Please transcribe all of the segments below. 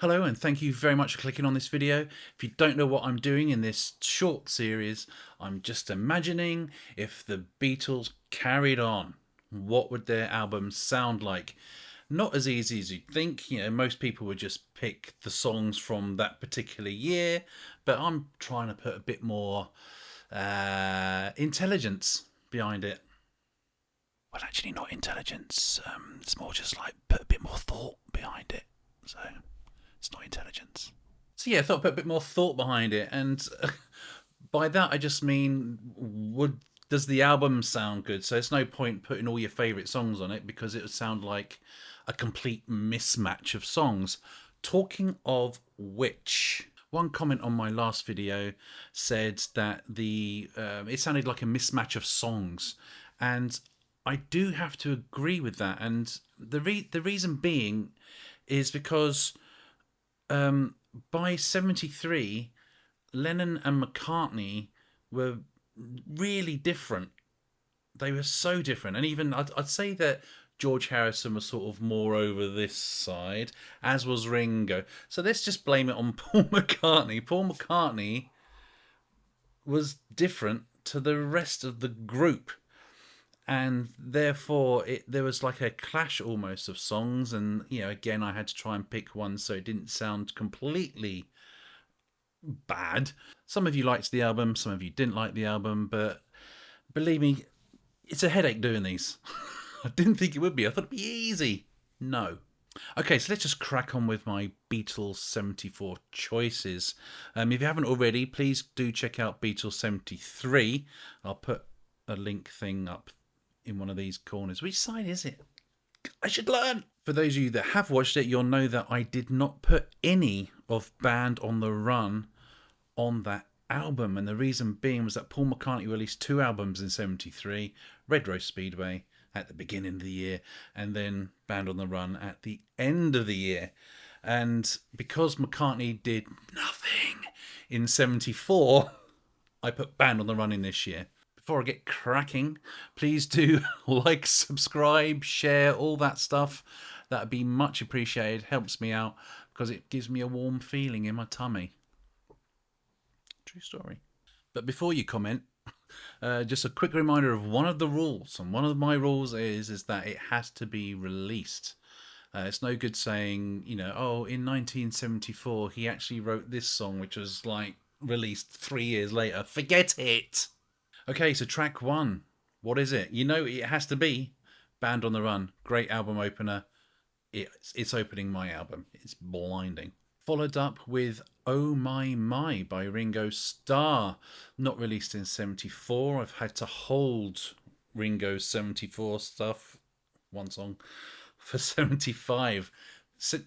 Hello, and thank you very much for clicking on this video. If you don't know what I'm doing in this short series, I'm just imagining if the Beatles carried on, what would their albums sound like? Not as easy as you'd think. Most people would just pick the songs from that particular year, but I'm trying to put a bit more intelligence behind it. Well, actually, not intelligence. It's more just like put a bit more thought behind it. So it's not intelligence. So yeah, I thought I'd put a bit more thought behind it, and by that I just mean, does the album sound good? So it's no point putting all your favourite songs on it because it would sound like a complete mismatch of songs. Talking of which, one comment on my last video said that it sounded like a mismatch of songs, and I do have to agree with that. And the reason being is because by 73, Lennon and McCartney were really different. They were so different. And even I'd say that George Harrison was sort of more over this side, as was Ringo. So let's just blame it on Paul McCartney. Paul McCartney was different to the rest of the group, and therefore there was like a clash almost of songs. And again, I had to try and pick one so it didn't sound completely bad. Some of you liked the album, some of you didn't like the album, but believe me, it's a headache doing these. I didn't think it would be. I thought it'd be easy. No. Okay, so let's just crack on with my Beatles 74 choices. If you haven't already, please do check out Beatles 73. I'll put a link thing up in one of these corners. Which side is it? I should learn. For those of you that have watched it, you'll know that I did not put any of Band on the Run on that album, and the reason being was that Paul McCartney released two albums in 73, Red Rose Speedway at the beginning of the year, and then Band on the Run at the end of the year. And because McCartney did nothing in 74, I put Band on the Run in this year. Before I get cracking, please do like, subscribe, share, all that stuff. That would be much appreciated. Helps me out because it gives me a warm feeling in my tummy. True story. But before you comment, just a quick reminder of one of the rules. And one of my rules is that it has to be released. It's no good saying, oh, in 1974 he actually wrote this song, which was like released 3 years later. Forget it. Okay, so track one. What is it? It has to be Band on the Run. Great album opener. It's opening my album. It's blinding. Followed up with Oh My My by Ringo Starr. Not released in 74. I've had to hold Ringo's 74 stuff, one song, for 75. So,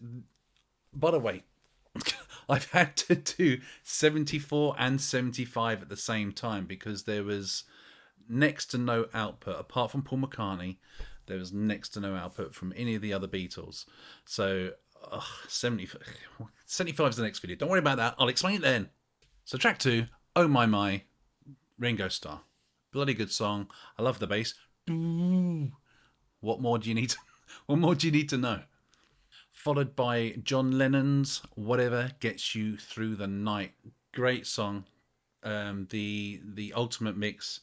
by the way, I've had to do 74 and 75 at the same time because there was next to no output. Apart from Paul McCartney, there was next to no output from any of the other Beatles. So 75 is the next video. Don't worry about that. I'll explain it then. So track two, Oh My My, Ringo Starr. Bloody good song. I love the bass. What more do you need? What more do you need to know? Followed by John Lennon's Whatever Gets You Through the Night. Great song. The ultimate mix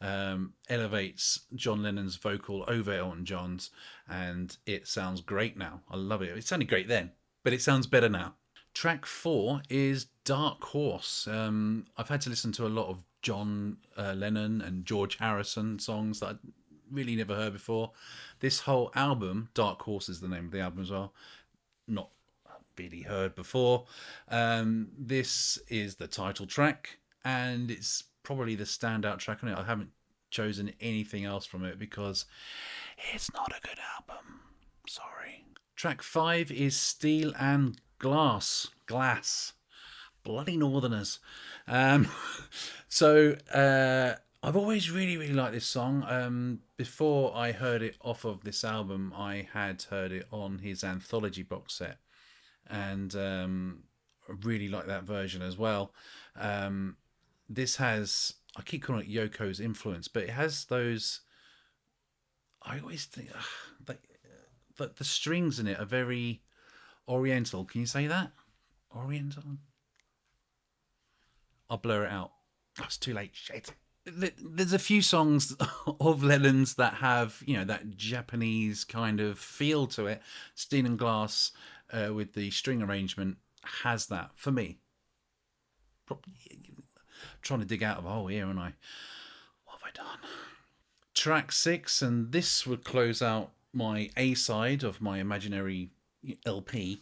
elevates John Lennon's vocal over Elton John's, and it sounds great now. I love it. It sounded great then, but it sounds better now. Track four is Dark Horse. I've had to listen to a lot of John Lennon and George Harrison songs that I'd really never heard before. This whole album, Dark Horse is the name of the album as well, not really heard before. This is the title track, and it's probably the standout track on it. I haven't chosen anything else from it because it's not a good album. Sorry. Track five is Steel and Glass. Bloody Northerners. So I've always really liked this song. Before I heard it off of this album, I had heard it on his anthology box set, and I really like that version as well. This has, I keep calling it Yoko's influence, but it has those. I always think the strings in it are very Oriental. Can you say that? Oriental? I'll blur it out. Oh, it's too late. Shit. There's a few songs of Lennon's that have, that Japanese kind of feel to it. Steel and Glass, with the string arrangement, has that for me. Trying to dig out of a hole here, aren't I? What have I done? Track 6, and this would close out my A side of my imaginary LP.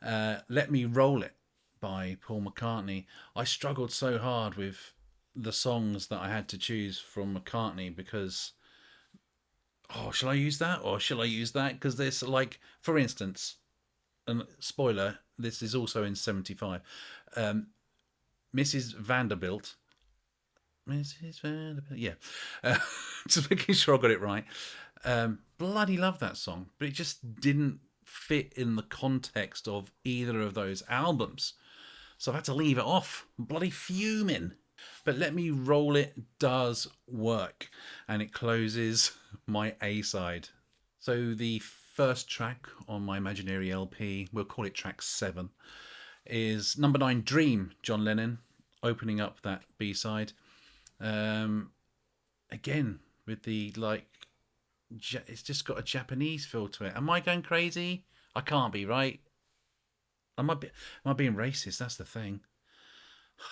Let Me Roll It by Paul McCartney. I struggled so hard with the songs that I had to choose from McCartney because, shall I use that or shall I use that? Because there's like, for instance, and spoiler, this is also in 75. Mrs. Vanderbilt. Mrs. Vanderbilt, yeah. Just making sure I got it right. Bloody love that song, but it just didn't fit in the context of either of those albums. So I've had to leave it off. I'm bloody fuming. But Let Me Roll It does work, and it closes my A side. So the first track on my imaginary LP, we'll call it track 7, is number 9, Dream, John Lennon, opening up that B side. Again, with the it's just got a Japanese feel to it. Am I going crazy? I can't be, right? Am I being racist? That's the thing. You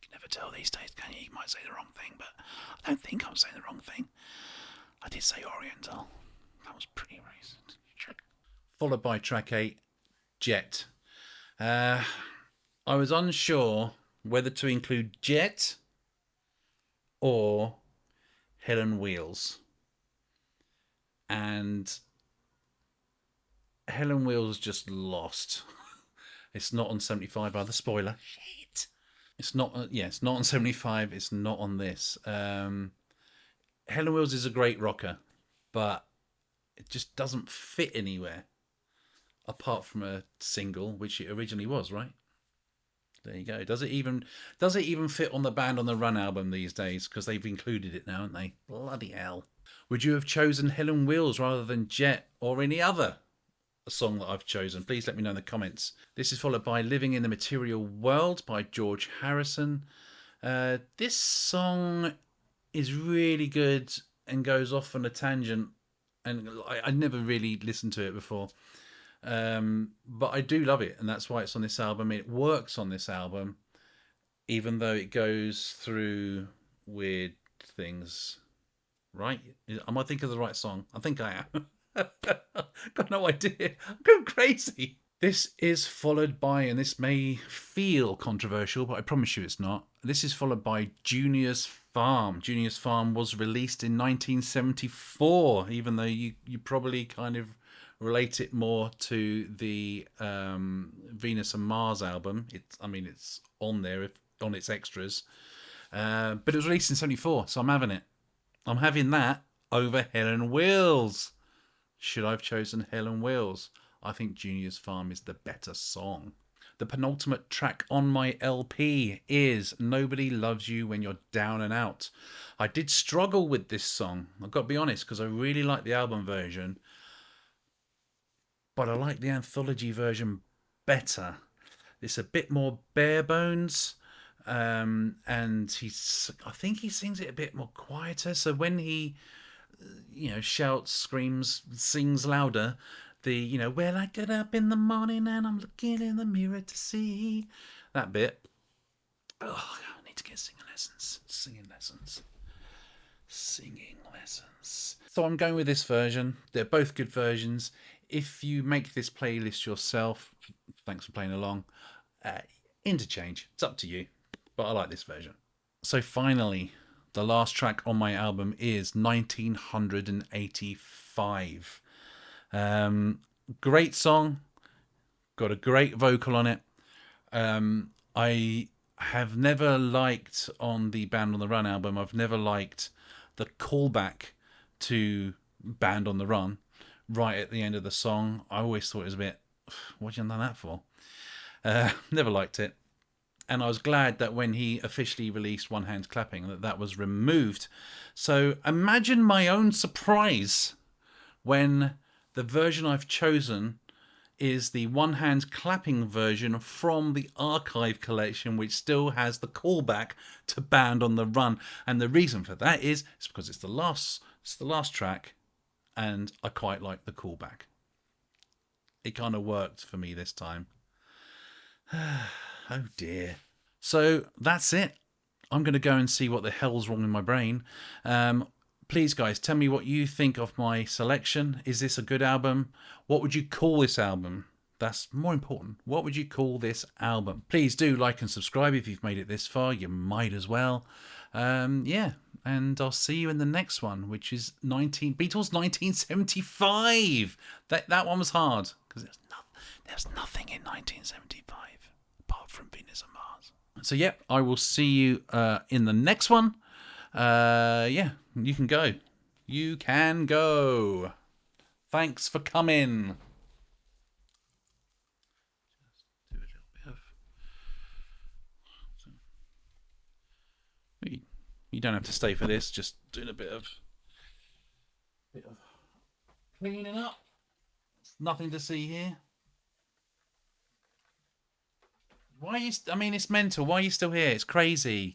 can never tell these days, can you? You might say the wrong thing, but I don't think I'm saying the wrong thing. I did say Oriental. That was pretty racist. Followed by track 8, Jet. I was unsure whether to include Jet or Helen Wheels. And Helen Wheels just lost. It's not on 75, by the spoiler. Shit. It's not. It's not on 75. It's not on this. Helen Wheels is a great rocker, but it just doesn't fit anywhere apart from a single, which it originally was, right? There you go. Does it even fit on the Band on the Run album these days? Because they've included it now, haven't they? Bloody hell. Would you have chosen Helen Wheels rather than Jet or any other song that I've chosen? Please let me know in the comments. This is followed by Living in the Material World by George Harrison. This song is really good and goes off on a tangent, and I never really listened to it before. But I do love it, and that's why it's on this album. It works on this album, even though it goes through weird things. Right? Am I thinking of the right song? I think I am. Got no idea. I'm going crazy. This is followed by, and this may feel controversial, but I promise you it's not. This is followed by Junior's Farm. Junior's Farm was released in 1974, even though you probably kind of relate it more to the Venus and Mars album. It's on there on its extras, but it was released in 74, so I'm having it. I'm having that over Helen Wheels. Should I have chosen Helen Wheels? I think Junior's Farm is the better song. The penultimate track on my LP is Nobody Loves You When You're Down and Out. I did struggle with this song, I've got to be honest, because I really like the album version, but I like the anthology version better. It's a bit more bare bones, and I think he sings it a bit more quieter. So when he, shouts, screams, sings louder, well, I get up in the morning and I'm looking in the mirror to see that bit. Oh, I need to get singing lessons. So I'm going with this version. They're both good versions. If you make this playlist yourself, thanks for playing along, interchange. It's up to you. But I like this version. So finally, the last track on my album is 1985. Great song. Got a great vocal on it. I have never liked, on the Band on the Run album, I've never liked the callback to Band on the Run right at the end of the song. I always thought it was a bit, what you done that for? Never liked it. And I was glad that when he officially released One Hand Clapping, that was removed. So imagine my own surprise when the version I've chosen is the one-hand clapping version from the archive collection, which still has the callback to Band on the Run. And the reason for that is it's because it's the last track, and I quite like the callback. It kind of worked for me this time. Oh dear. So that's it. I'm going to go and see what the hell's wrong in my brain. Please, guys, tell me what you think of my selection. Is this a good album? What would you call this album? That's more important. What would you call this album? Please do like and subscribe if you've made it this far. You might as well. Yeah, and I'll see you in the next one, which is Beatles 1975. That one was hard because there's nothing in 1975 apart from Venus and Mars. So yeah, I will see you in the next one. Yeah, you can go. You can go. Thanks for coming. Just do a little bit of. You don't have to stay for this. Just doing a bit of cleaning up. There's nothing to see here. Why are you? I mean, it's mental. Why are you still here? It's crazy.